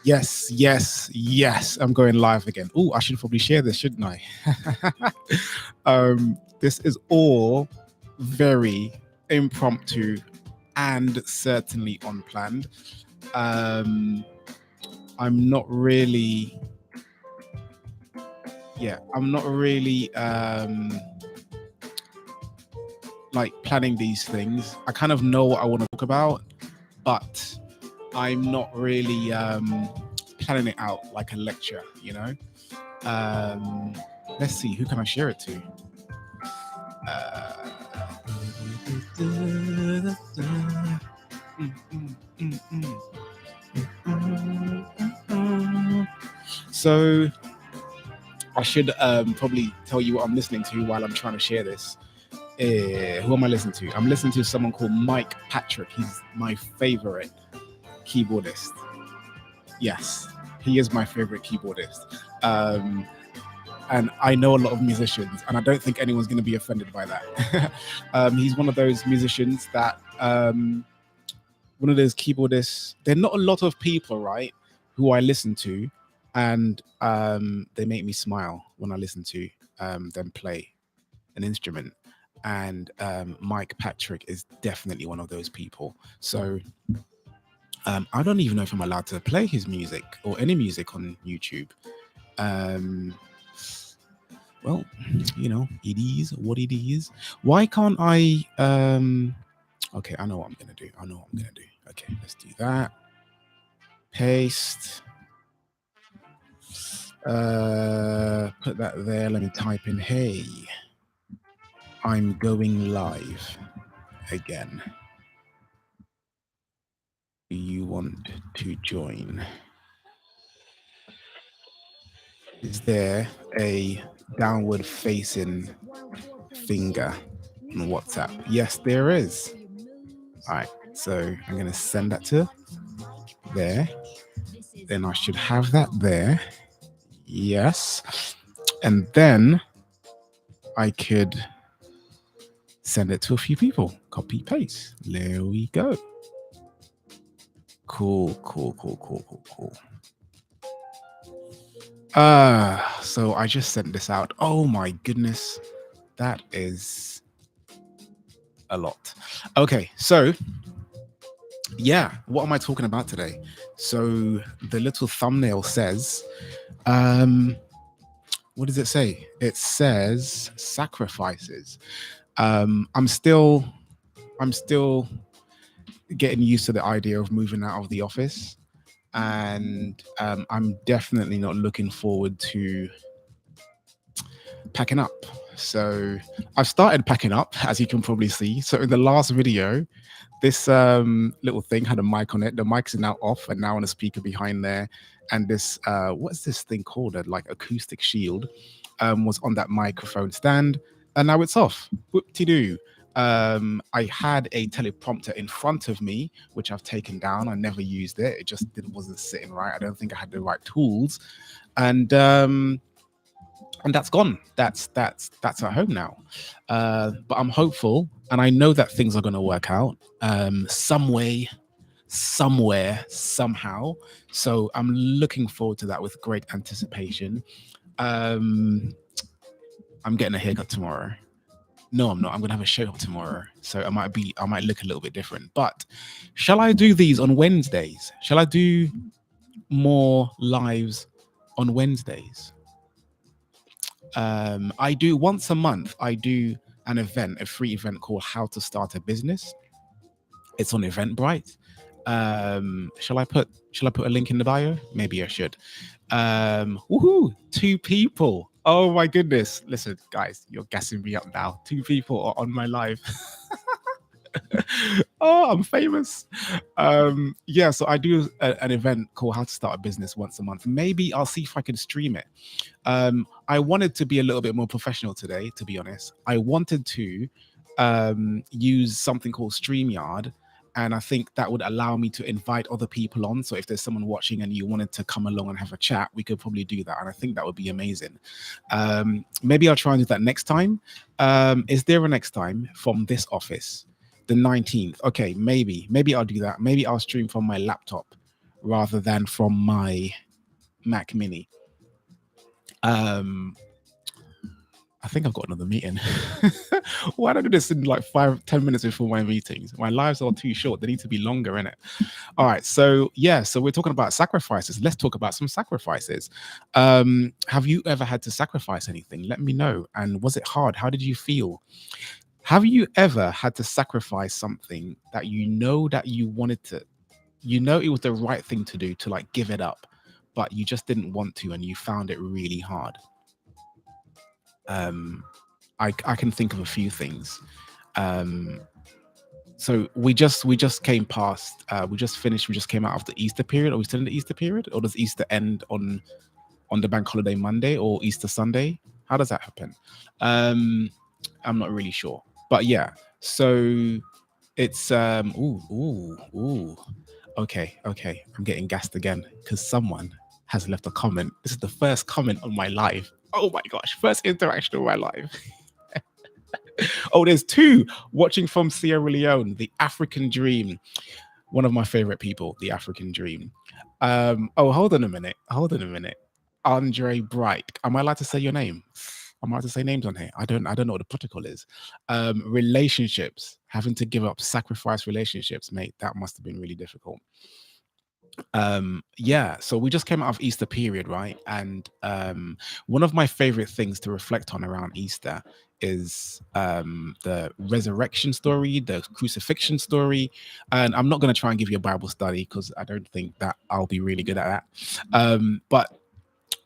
Yes, yes, yes. I'm going live again. Oh, I should probably share this, shouldn't I? This is all very impromptu and certainly unplanned. Um, I'm not really, I'm not really like planning these things. I kind of know what I want to talk about, but I'm not really planning it out like a lecture, you know? Let's see, who can I share it to? So I should probably tell you what I'm listening to while I'm trying to share this. Who am I listening to? I'm listening to someone called Mike Patrick. He's my favorite keyboardist. Yes, he is my favorite keyboardist. And I know a lot of musicians, and I don't think anyone's going to be offended by that. He's one of those musicians that, one of those keyboardists. There are not a lot of people, right, who I listen to, and they make me smile when I listen to them play an instrument. And Mike Patrick is definitely one of those people. So I don't even know if I'm allowed to play his music or any music on YouTube. Well, you know, it is what it is. Why can't I? Okay, I know what I'm gonna do. Okay, let's do that. Paste. Put that there. Let me type in, hey, I'm going live again. Do you want to join? Is there a downward facing finger on WhatsApp? Yes, there is. All right, so I'm going to send that to there. Then I should have that there. Yes. And then I could send it to a few people. Copy, paste. There we go. Cool. So I just sent this out. Oh my goodness. That is a lot. Okay, so yeah, what am I talking about today? So the little thumbnail says, what does it say? It says sacrifices. I'm still getting used to the idea of moving out of the office, and I'm definitely not looking forward to packing up. So I've started packing up, as you can probably see. So in the last video, this little thing had a mic on it. The mics are now off and now on a speaker behind there. And this, what's this thing called? A like acoustic shield was on that microphone stand, and now it's off. Whoop-de-doo. I had a teleprompter in front of me, which I've taken down. I never used it. It just wasn't sitting right. I don't think I had the right tools. And that's gone. That's at home now. But I'm hopeful, and I know that things are going to work out some way, somewhere, somehow. So I'm looking forward to that with great anticipation. I'm getting a haircut tomorrow. No, I'm not. I'm going to have a show up tomorrow. So I might look a little bit different. But shall I do these on Wednesdays? Shall I do more lives on Wednesdays? I do once a month. I do an event, a free event called How to Start a Business. It's on Eventbrite. Shall I put a link in the bio? Maybe I should. Woohoo! 2 people. Oh my goodness! Listen, guys, you're gassing me up now. 2 people are on my live. Oh, I'm famous. Yeah, so I do an event called How to Start a Business once a month. Maybe I'll see if I can stream it. I wanted to be a little bit more professional today, to be honest. I wanted to use something called StreamYard, and I think that would allow me to invite other people on. So if there's someone watching and you wanted to come along and have a chat, we could probably do that. And I think that would be amazing. Maybe I'll try and do that next time. Is there a next time from this office? The 19th. Okay, maybe I'll do that. Maybe I'll stream from my laptop rather than from my Mac Mini. Um, I think I've got another meeting. Why don't I do this in like 5-10 minutes before my meetings? My lives are too short. They need to be longer, innit? All right. So yeah, so we're talking about sacrifices. Let's talk about some sacrifices. Have you ever had to sacrifice anything? Let me know. And was it hard? How did you feel? Have you ever had to sacrifice something that you know that you wanted to, you know it was the right thing to do, to like give it up, but you just didn't want to and you found it really hard? I can think of a few things. Um, so we just came past, we just finished, we just came out of the Easter period. Are we still in the Easter period, or does Easter end on the bank holiday Monday or Easter Sunday? How does that happen? Um, I'm not really sure, but yeah. So it's ooh. Okay. I'm getting gassed again because someone has left a comment. This is the first comment on my live. Oh my gosh, first interaction of my life. Oh, there's two watching from Sierra Leone, the African Dream. One of my favorite people, the African Dream. Oh, hold on a minute. Andre Bright. Am I allowed to say your name? I'm allowed to say names on here. I don't know what the protocol is. Relationships, having to give up, sacrifice relationships, mate. That must have been really difficult. Yeah, so we just came out of Easter period, right? And one of my favorite things to reflect on around Easter is the resurrection story, the crucifixion story. And I'm not going to try and give you a Bible study because I don't think that I'll be really good at that. But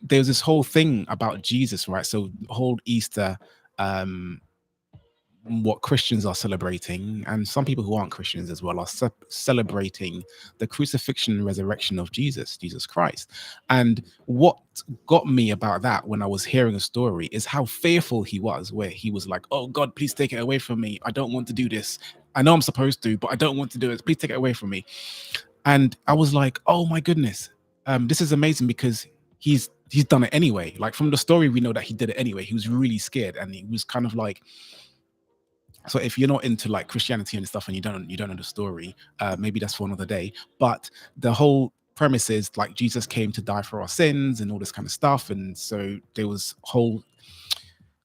there's this whole thing about Jesus, right? So the whole Easter, um what Christians are celebrating, and some people who aren't Christians as well, are celebrating the crucifixion and resurrection of Jesus Christ. And what got me about that when I was hearing a story is how fearful he was, where he was like, "Oh God, please take it away from me. I don't want to do this. I know I'm supposed to, but I don't want to do it. Please take it away from me." And I was like, "Oh my goodness, this is amazing because he's done it anyway." Like from the story, we know that he did it anyway. He was really scared, and he was kind of like, so if you're not into like Christianity and stuff and you don't know the story, maybe that's for another day. But the whole premise is like Jesus came to die for our sins and all this kind of stuff. And so there was whole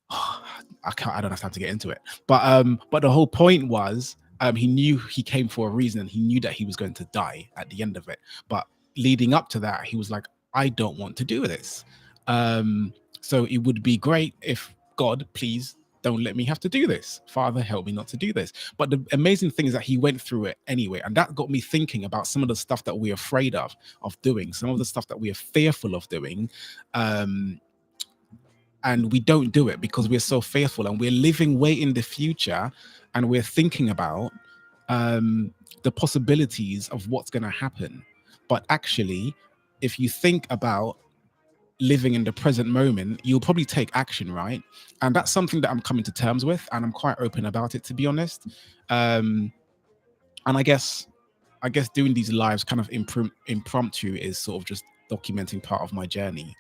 I don't have time to get into it. But the whole point was, he knew he came for a reason, and he knew that he was going to die at the end of it. But leading up to that, he was like, I don't want to do this. So it would be great if God, please don't let me have to do this. Father, help me not to do this. But the amazing thing is that he went through it anyway. And that got me thinking about some of the stuff that we're afraid of doing, some of the stuff that we are fearful of doing. And we don't do it because we're so fearful, and we're living way in the future, and we're thinking about the possibilities of what's going to happen. But actually, if you think about living in the present moment, you'll probably take action, right? And that's something that I'm coming to terms with, and I'm quite open about it, to be honest. And I guess doing these lives kind of impromptu is sort of just documenting part of my journey.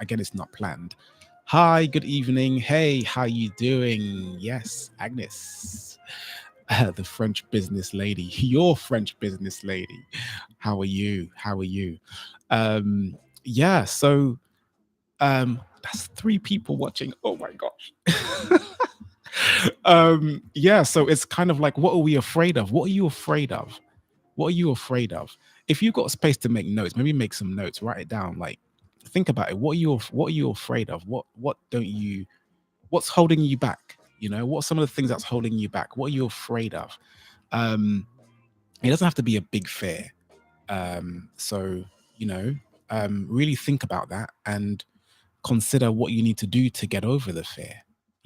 Again, it's not planned. Hi, good evening. Hey, how you doing? Yes, Agnes, the French business lady, your French business lady. How are you? Yeah, so that's 3 people watching. Oh my gosh. Yeah, so it's kind of like, what are we afraid of? What are you afraid of? If you've got space to make notes, maybe make some notes, write it down. Like, think about it. What are you afraid of? What's holding you back? What's some of the things that's holding you back? What are you afraid of? um it doesn't have to be a big fear. So you know really think about that and consider what you need to do to get over the fear.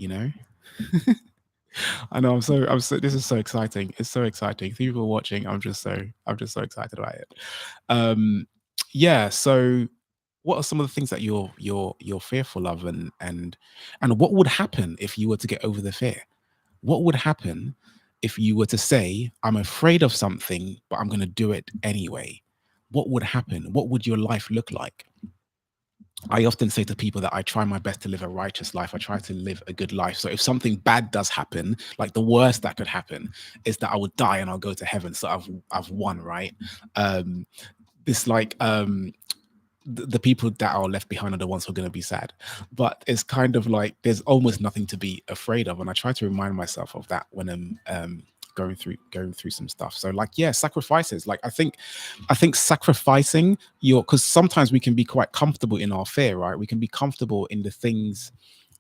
you know I know, I'm so this is so exciting. It's so exciting. People watching, I'm just so excited about it. Yeah, so what are some of the things that you're fearful of, and what would happen if you were to get over the fear? What would happen if you were to say, I'm afraid of something, but I'm going to do it anyway? What would happen? What would your life look like? I often say to people that I try my best to live a righteous life. I try to live a good life. So if something bad does happen, like the worst that could happen is that I would die and I'll go to heaven. So I've won, right? Um, this like the people that are left behind are the ones who are going to be sad. But it's kind of like there's almost nothing to be afraid of, and I try to remind myself of that when I'm going through some stuff. So like, yeah, sacrifices. Like I think sacrificing your, because sometimes we can be quite comfortable in our fear, right? We can be comfortable in the things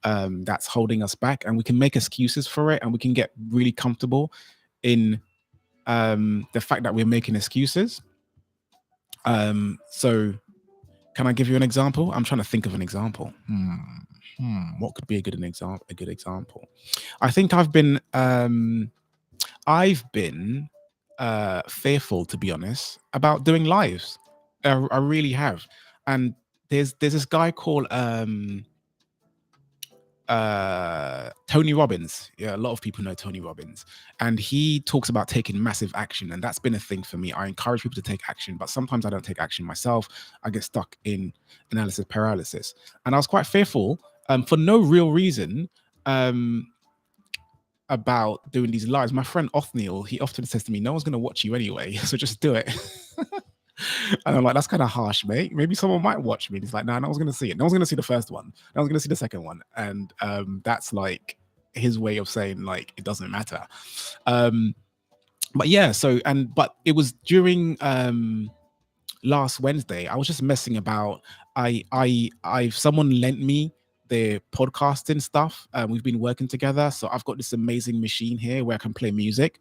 that's holding us back, and we can make excuses for it, and we can get really comfortable in the fact that we're making excuses. So can I give you an example? I'm trying to think of an example. What could be a good example? A good example. I think I've been fearful, to be honest, about doing lives. I really have. And there's this guy called Tony Robbins. Yeah, a lot of people know Tony Robbins, and he talks about taking massive action, and that's been a thing for me. I encourage people to take action, but sometimes I don't take action myself. I get stuck in analysis paralysis, and I was quite fearful for no real reason about doing these lives. My friend Othniel, he often says to me, "No one's going to watch you anyway, so just do it." And I'm like, that's kind of harsh, mate. Maybe someone might watch me. And he's like, no, no one's going to see it. No one's going to see the first one. No one's going to see the second one. And that's like his way of saying like it doesn't matter. But yeah, but it was during last Wednesday. I was just messing about. Someone lent me their podcasting stuff. We've been working together, so I've got this amazing machine here where I can play music.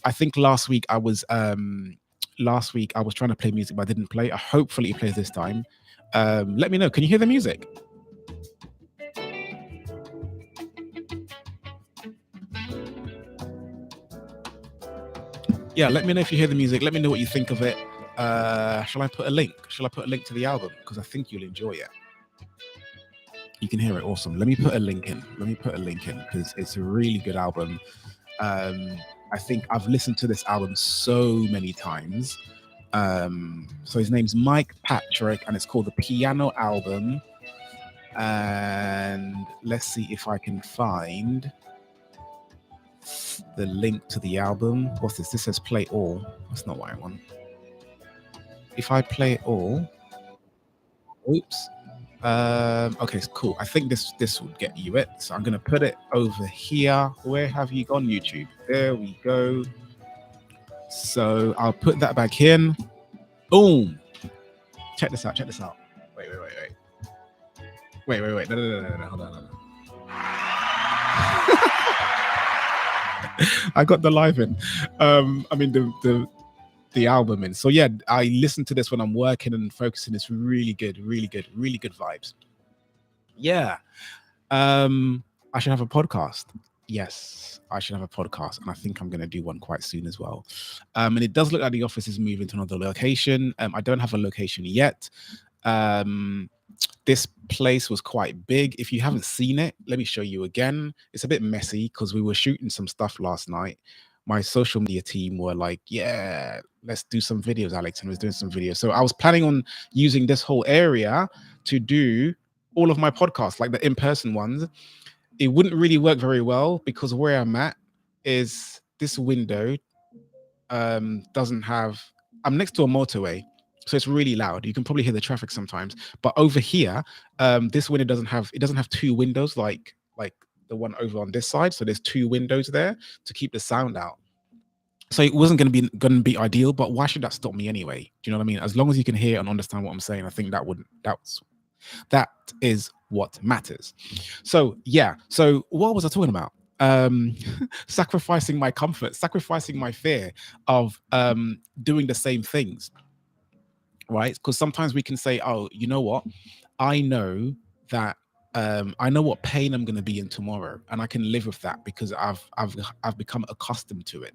I think last week I was trying to play music, but I didn't play. Hopefully it plays this time. Let me know. Can you hear the music? Yeah, let me know if you hear the music. Let me know what you think of it. Shall I put a link? Shall I put a link to the album? Because I think you'll enjoy it. You can hear it. Awesome. Let me put a link in. Because it's a really good album. I think I've listened to this album so many times. So his name's Mike Patrick, and it's called The Piano Album. And let's see if I can find the link to the album. What's this? This says play all. That's not what I want. If I play all, oops. Okay, cool. I think this would get you it. So I'm gonna put it over here. Where have you gone, YouTube? There we go. So I'll put that back in. Boom. Check this out. Wait. No. Hold on. I got the live in. I mean the album in. So yeah, I listen to this when I'm working and focusing. It's really good vibes. Yeah. I should have a podcast. Yes, I should have a podcast, and I think I'm going to do one quite soon as well. And it does look like the office is moving to another location. I don't have a location yet. This place was quite big. If you haven't seen it, let me show you again. It's a bit messy because we were shooting some stuff last night. My social media team were like, yeah, let's do some videos, Alex, and was doing some videos. So I was planning on using this whole area to do all of my podcasts, like the in-person ones. It wouldn't really work very well because where I'm at is this window doesn't have, I'm next to a motorway, so it's really loud. You can probably hear the traffic sometimes. But over here, this window doesn't have two windows like the one over on this side. So there's two windows there to keep the sound out. So it wasn't going to be ideal, but why should that stop me anyway? Do you know what I mean? As long as you can hear and understand what I'm saying, I think that is what matters. So yeah. So what was I talking about? Sacrificing my comfort, sacrificing my fear of doing the same things, right? Because sometimes we can say, oh, you know what? I know that I know what pain I'm going to be in tomorrow, and I can live with that because I've become accustomed to it.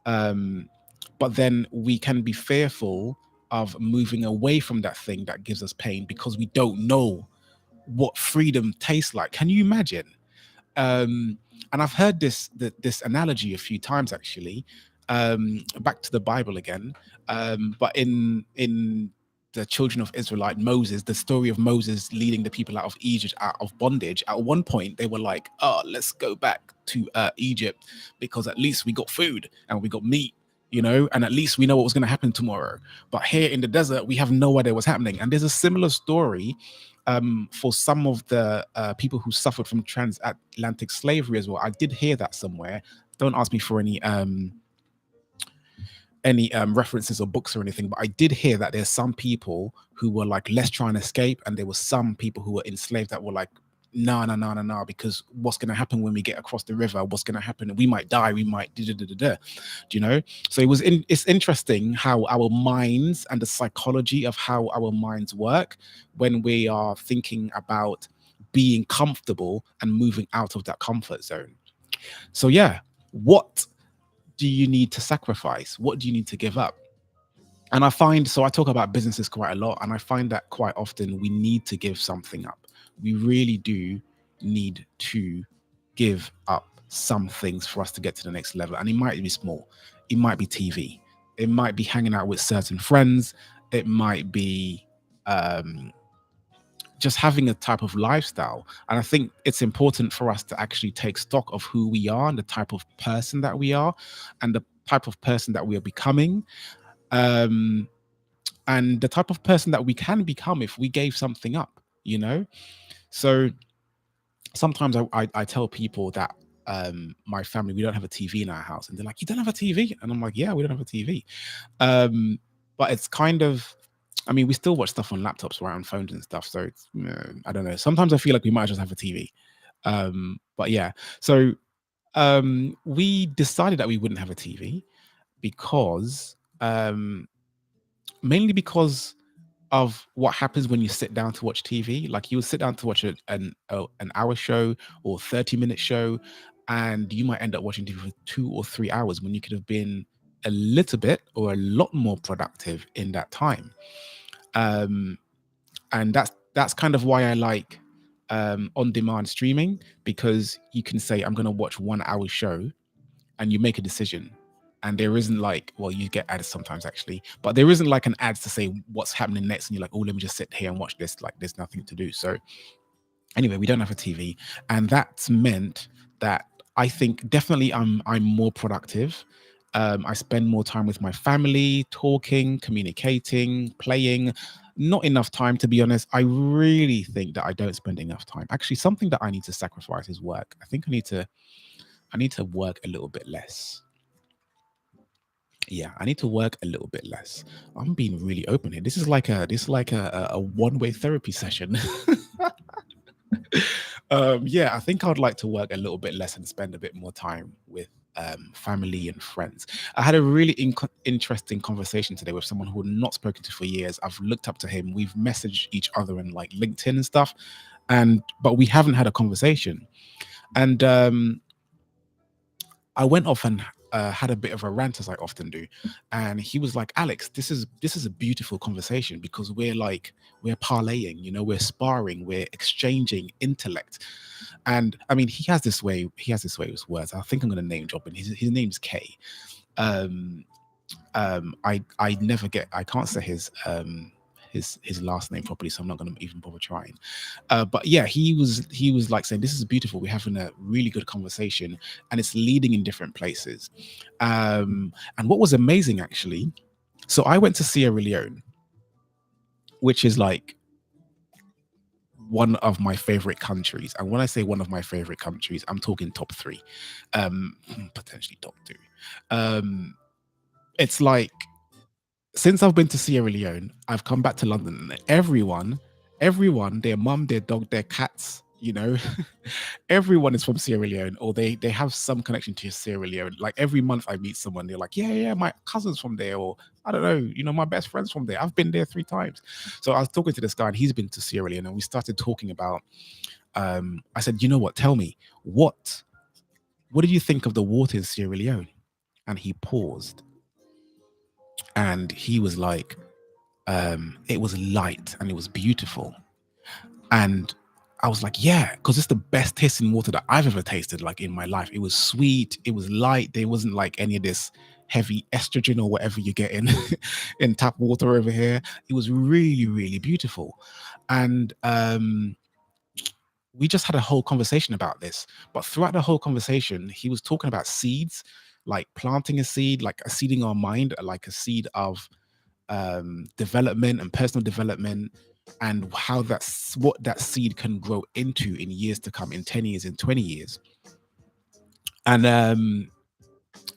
But then we can be fearful of moving away from that thing that gives us pain because we don't know what freedom tastes like. Can you imagine? And I've heard this analogy a few times actually. Back to the Bible again, but in the children of Israelite, Moses, the story of Moses leading the people out of Egypt, out of bondage. At one point, they were like, "Oh, let's go back to Egypt because at least we got food and we got meat and at least we know what was going to happen tomorrow. But here in the desert, we have no idea what's happening. And there's a similar story for some of the people who suffered from transatlantic slavery as well. I did hear that somewhere. Don't ask me for any references or books or anything, but I did hear that there's some people who were like, let's try and escape, and there were some people who were enslaved that were like, no, no, no, no, no, because what's going to happen when we get across the river? What's going to happen? We might die. We might da, da, da, da, da. Do you know? So it's interesting how our minds and the psychology of how our minds work when we are thinking about being comfortable and moving out of that comfort zone. So yeah, what do you need to sacrifice? What do you need to give up? And I talk about businesses quite a lot, and I find that quite often we need to give something up. We really do need to give up some things for us to get to the next level. And it might be small, it might be TV, it might be hanging out with certain friends, it might be just having a type of lifestyle. And I think it's important for us to actually take stock of who we are and the type of person that we are and the type of person that we are becoming, and the type of person that we can become if we gave something up. So sometimes I tell people that my family, we don't have a TV in our house, and they're like, you don't have a TV? And I'm like, yeah, we don't have a TV. But it's kind of, I mean, we still watch stuff on laptops, right, on phones and stuff. So it's, I don't know. Sometimes I feel like we might just have a TV. But yeah, so we decided that we wouldn't have a TV because mainly because of what happens when you sit down to watch TV. Like you would sit down to watch an hour show or 30-minute show, and you might end up watching TV for 2 or 3 hours when you could have been a little bit or a lot more productive in that time. And that's kind of why I like on-demand streaming, because you can say, I'm going to watch 1 hour show, and you make a decision. And there isn't like, well, you get ads sometimes actually, but there isn't like an ads to say what's happening next. And you're like, oh, let me just sit here and watch this. Like there's nothing to do. So anyway, we don't have a TV. And that's meant that I think definitely I'm more productive. I spend more time with my family, talking, communicating, playing. Not enough time, to be honest. I really think that I don't spend enough time. Actually, something that I need to sacrifice is work. I think I need to work a little bit less. Yeah, I need to work a little bit less. I'm being really open here. This is like a one-way therapy session. Yeah, I think I'd like to work a little bit less and spend a bit more time with family and friends. I had a really interesting conversation today with someone who had not spoken to for years. I've looked up to him. We've messaged each other in like LinkedIn and stuff, but we haven't had a conversation. And I went off and had a bit of a rant, as I often do, and he was like, "Alex, this is a beautiful conversation because we're parlaying, we're sparring, we're exchanging intellect." And I mean, he has this way with words. I think I'm going to name drop him. His name's Kay. Um, I can't say his last name properly, so I'm not going to even bother trying. But yeah, he was like saying, this is beautiful, we're having a really good conversation and it's leading in different places. And what was amazing actually, so I went to Sierra Leone, which is like one of my favorite countries. And when I say one of my favorite countries, I'm talking top three, potentially top two. um it's like, since I've been to Sierra Leone, I've come back to London, and everyone, their mum, their dog, their cats, everyone is from Sierra Leone, or they have some connection to Sierra Leone. Like every month I meet someone, they're like, yeah, yeah, my cousin's from there, or I don't know, my best friend's from there. I've been there 3 times. So I was talking to this guy, and he's been to Sierra Leone, and we started talking about. I said, you know what? Tell me what did you think of the water in Sierra Leone? And he paused, and he was like, it was light and it was beautiful. And I was like, yeah, because it's the best tasting water that I've ever tasted, like in my life. It was sweet, it was light, there wasn't like any of this heavy estrogen or whatever you get in in tap water over here. It was really, really beautiful. And we just had a whole conversation about this. But throughout the whole conversation, he was talking about seeds. like planting a seed, like a seed in our mind, like a seed of development and personal development, and how that's what that seed can grow into in years to come, in 10 years, in 20 years. And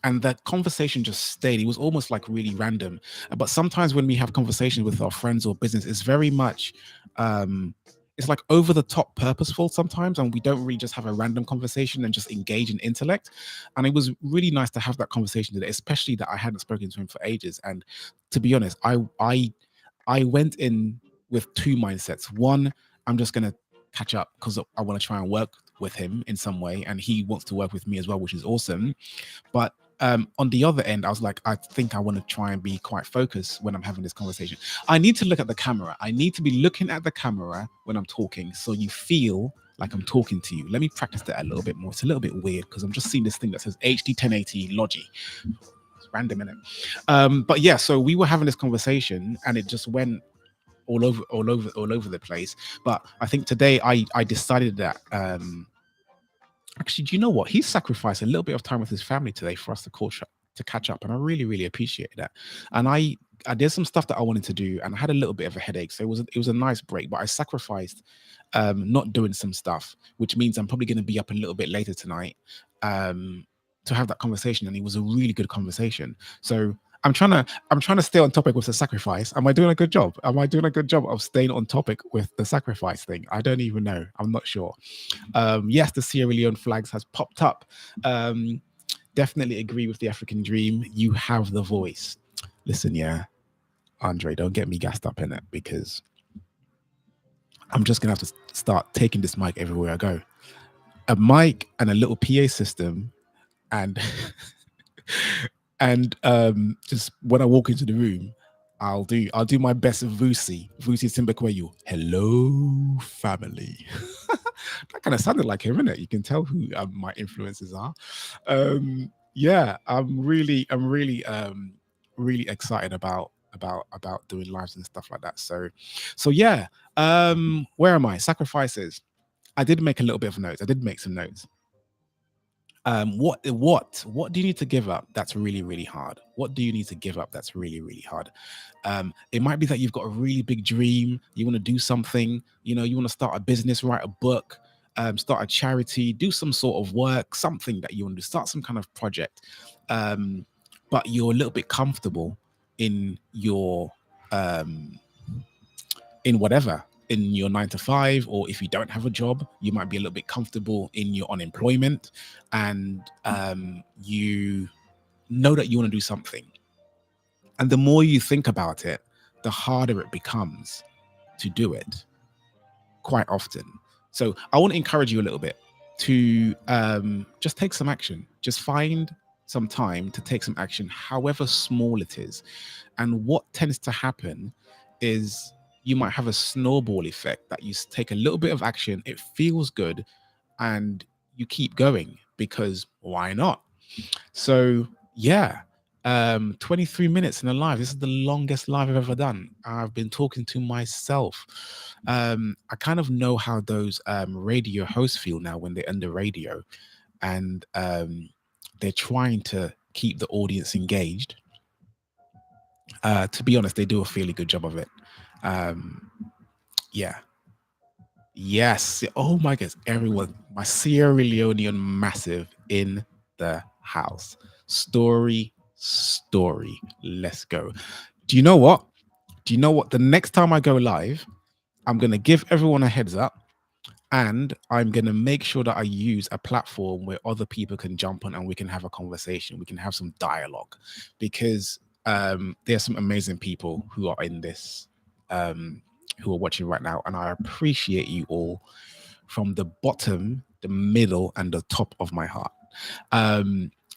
and that conversation just stayed. It was almost like really random. But sometimes when we have conversations with our friends or business, it's very much um it's like over the top purposeful sometimes, and we don't really just have a random conversation and just engage in intellect. And it was really nice to have that conversation today, especially that I hadn't spoken to him for ages. And to be honest, I went in with two mindsets. One, I'm just gonna catch up because I want to try and work with him in some way, and he wants to work with me as well, which is awesome. But on the other end, I was like, I think I want to try and be quite focused when I'm having this conversation. I need to look at the camera. I need to be looking at the camera when I'm talking, so you feel like I'm talking to you. Let me practice that a little bit more. It's a little bit weird because I'm just seeing this thing that says HD 1080 Logi. It's random, isn't it? But yeah, so we were having this conversation, and it just went all over the place. But I think today I decided that actually, do you know what? He sacrificed a little bit of time with his family today for us to catch up, and I really, really appreciate that. And I did some stuff that I wanted to do, and I had a little bit of a headache, so it was a nice break. But I sacrificed not doing some stuff, which means I'm probably going to be up a little bit later tonight to have that conversation. And it was a really good conversation. So I'm trying to stay on topic with the sacrifice. Am I doing a good job? Am I doing a good job of staying on topic with the sacrifice thing? I don't even know. I'm not sure. Yes, the Sierra Leone flags has popped up. Definitely agree with the African dream. You have the voice. Listen, yeah, Andre, don't get me gassed up in it, because I'm just gonna have to start taking this mic everywhere I go. A mic and a little PA system, and and just when I walk into the room, I'll do my best Vusi Simbekweyu. Hello, family. That kind of sounded like him, isn't it? You can tell who my influences are. Yeah, really excited about doing lives and stuff like that. So yeah. Where am I? Sacrifices. I did make a little bit of notes. I did make some notes. What do you need to give up that's really, really hard? What do you need to give up that's really, really hard? It might be that you've got a really big dream, you want to do something, you want to start a business, write a book, start a charity, do some sort of work, something that you want to do, start some kind of project. But you're a little bit comfortable in your in whatever, in your 9 to 5, or if you don't have a job, you might be a little bit comfortable in your unemployment, and you know that you want to do something. And the more you think about it, the harder it becomes to do it, quite often. So I want to encourage you a little bit to just take some action. Just find some time to take some action, however small it is. And what tends to happen is you might have a snowball effect, that you take a little bit of action, it feels good, and you keep going, because why not? So yeah, 23 minutes in a live. This is the longest live I've ever done. I've been talking to myself. I kind of know how those radio hosts feel now when they're under radio, and they're trying to keep the audience engaged. To be honest, they do a fairly good job of it. Yeah. Yes. Oh my goodness. Everyone, my Sierra Leonean massive in the house. Story. Let's go. Do you know what? The next time I go live, I'm going to give everyone a heads up, and I'm going to make sure that I use a platform where other people can jump on and we can have a conversation. We can have some dialogue, because there's some amazing people who are in this, who are watching right now, and I appreciate you all from the bottom, the middle, and the top of my heart.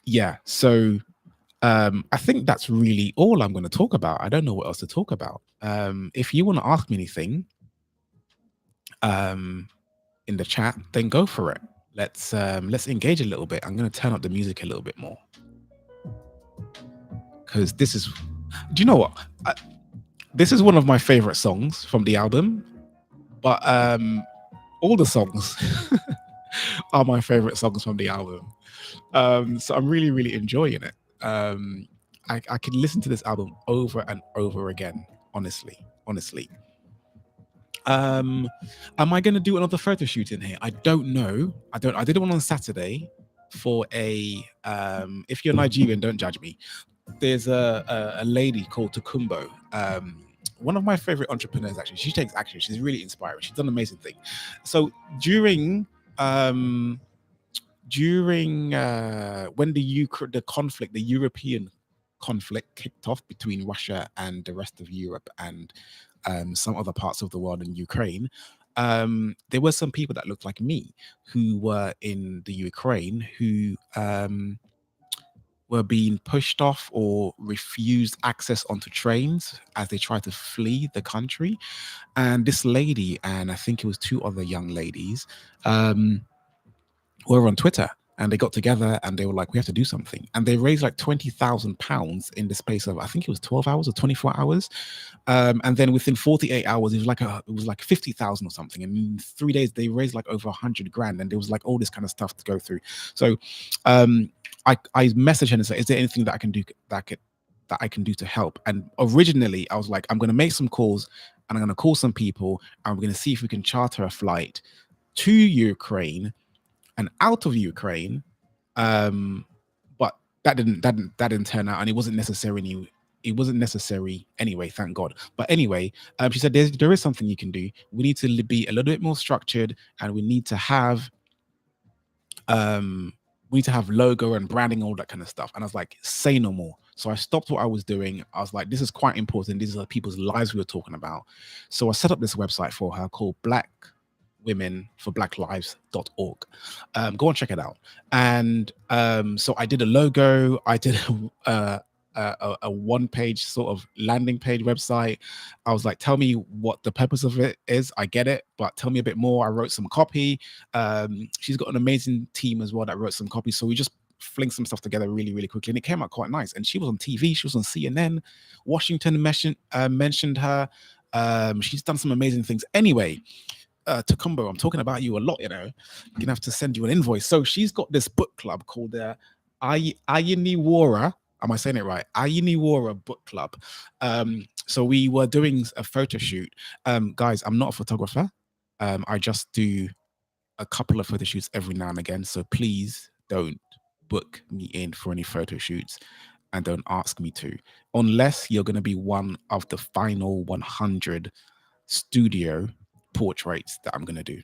Yeah, so I think that's really all I'm going to talk about. I don't know what else to talk about. If you want to ask me anything in the chat, then go for it. Let's engage a little bit. I'm going to turn up the music a little bit more, because this is, do you know what? This is one of my favorite songs from the album, but all the songs are my favorite songs from the album. So I'm really, really enjoying it. I can listen to this album over and over again. Honestly. Um, am I going to do another photo shoot in here? I don't know. I don't. I did one on Saturday for a. If you're Nigerian, don't judge me. There's a lady called Takumbo. One of my favorite entrepreneurs. Actually, she takes action. She's really inspiring. She's done an amazing thing. So um during when the conflict, the European conflict kicked off between Russia and the rest of Europe and some other parts of the world in Ukraine, there were some people that looked like me who were in the Ukraine who were being pushed off or refused access onto trains as they tried to flee the country. And this lady, and I think it was two other young ladies, um, were on Twitter and they got together and they were like, we have to do something. And they raised like £20,000 in the space of, I think it was 12 hours or 24 hours. And then within 48 hours, it was like 50,000 or something. And in 3 days, they raised like over 100 grand. And there was like all this kind of stuff to go through. So I messaged her and said, is there anything that I can do that I can do to help? And originally I was like, I'm going to make some calls and I'm going to call some people and we're going to see if we can charter a flight to Ukraine and out of Ukraine, but that didn't turn out, and it wasn't necessary anyway. Thank God. But anyway, she said there is something you can do. We need to be a little bit more structured, and we need to have logo and branding, all that kind of stuff. And I was like, say no more. So I stopped what I was doing. I was like, this is quite important. These are people's lives we were talking about. So I set up this website for her called blackwomenforblacklives.org. Go and check it out. And so I did a logo. I did a one-page sort of landing page website. I was like, tell me what the purpose of it is. I get it, but tell me a bit more. I wrote some copy. She's got an amazing team as well that wrote some copy. So we just fling some stuff together really, really quickly, and it came out quite nice. And she was on TV. She was on CNN. Washington mentioned her. She's done some amazing things. Anyway, Takumbo, I'm talking about you a lot, you're gonna have to send you an invoice. So she's got this book club called Ayiniwara. Am I saying it right? Ayiniwara Book Club. So we were doing a photo shoot. Guys, I'm not a photographer. I just do a couple of photo shoots every now and again. So please don't book me in for any photo shoots and don't ask me to, unless you're going to be one of the final 100 studio portraits that I'm going to do.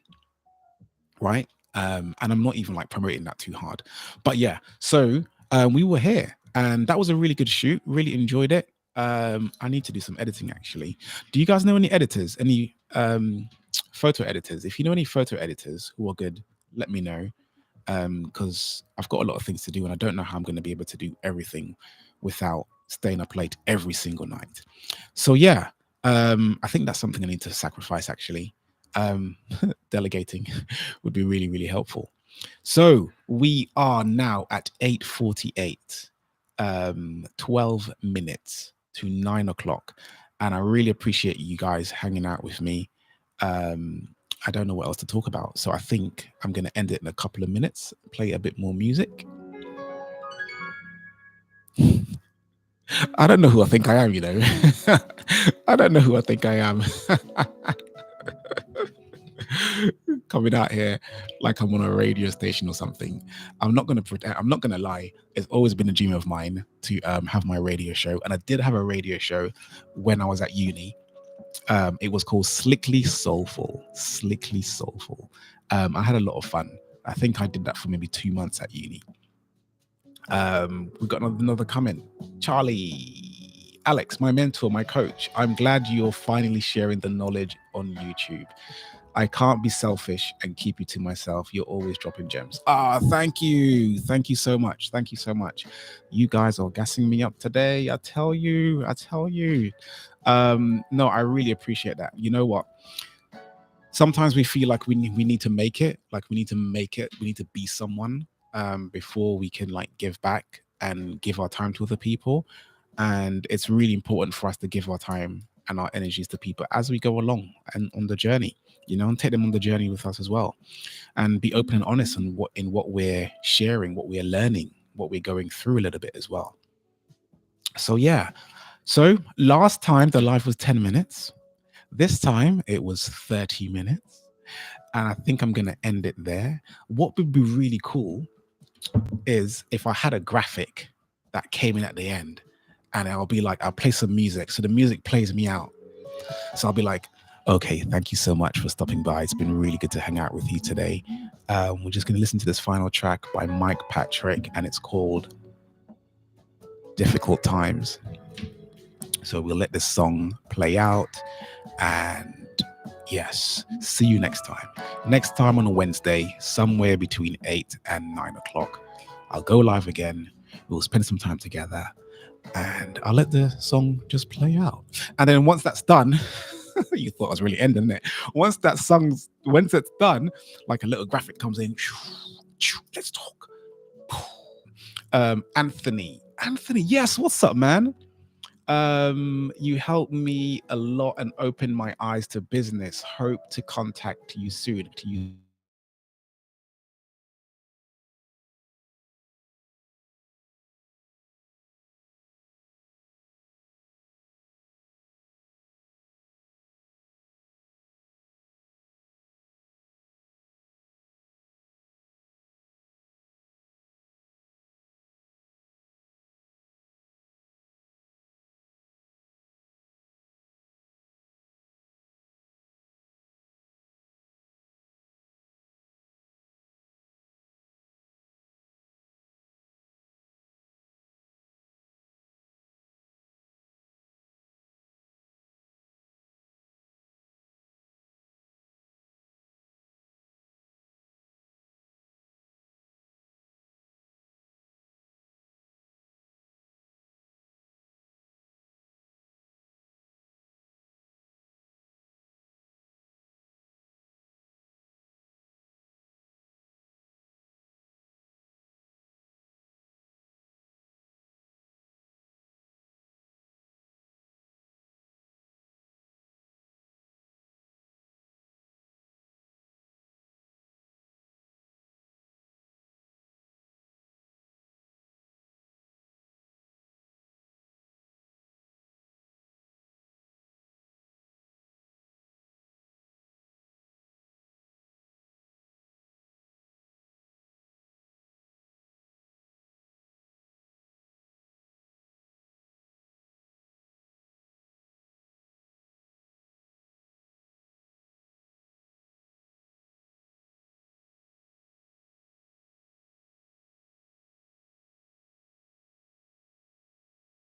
Right. And I'm not even like promoting that too hard. But yeah, so we were here and that was a really good shoot. Really enjoyed it. I need to do some editing actually. Do you guys know any editors, any photo editors? If you know any photo editors who are good, let me know. Because I've got a lot of things to do and I don't know how I'm going to be able to do everything without staying up late every single night. So yeah, I think that's something I need to sacrifice actually. Delegating would be really, really helpful. So we are now at 8:48, 12 minutes to 9 o'clock. And I really appreciate you guys hanging out with me. I don't know what else to talk about. So I think I'm going to end it in a couple of minutes, play a bit more music. I don't know who I think I am, I don't know who I think I am. Coming out here like I'm on a radio station or something. I'm not going to pretend, I'm not going to lie. It's always been a dream of mine to have my radio show. And I did have a radio show when I was at uni. It was called Slickly Soulful. Slickly Soulful. I had a lot of fun. I think I did that for maybe 2 months at uni. We've got another comment. Charlie, Alex, my mentor, my coach. I'm glad you're finally sharing the knowledge on YouTube. I can't be selfish and keep you to myself. You're always dropping gems. Thank you. Thank you so much. Thank you so much. You guys are gassing me up today. I tell you. No, I really appreciate that. You know what? Sometimes we feel like we need to make it. We need to be someone before we can like give back and give our time to other people. And it's really important for us to give our time and our energies to people as we go along and on the journey, and take them on the journey with us as well, and be open and honest in what we're sharing, what we're learning, what we're going through a little bit as well. So yeah. So last time the live was 10 minutes. This time it was 30 minutes. And I think I'm going to end it there. What would be really cool is if I had a graphic that came in at the end, and I'll play some music. So the music plays me out. So I'll be like, okay, thank you so much for stopping by. It's been really good to hang out with you today. We're just going to listen to this final track by Mike Patrick, and it's called Difficult Times. So we'll let this song play out, and yes, see you next time. Next time on a Wednesday, somewhere between 8 and 9 o'clock, I'll go live again. We'll spend some time together, and I'll let the song just play out. And then once that's done, you thought I was really ending it. Once it's done, like a little graphic comes in. Let's talk. Anthony, yes, what's up, man? You helped me a lot and opened my eyes to business. Hope to contact you soon.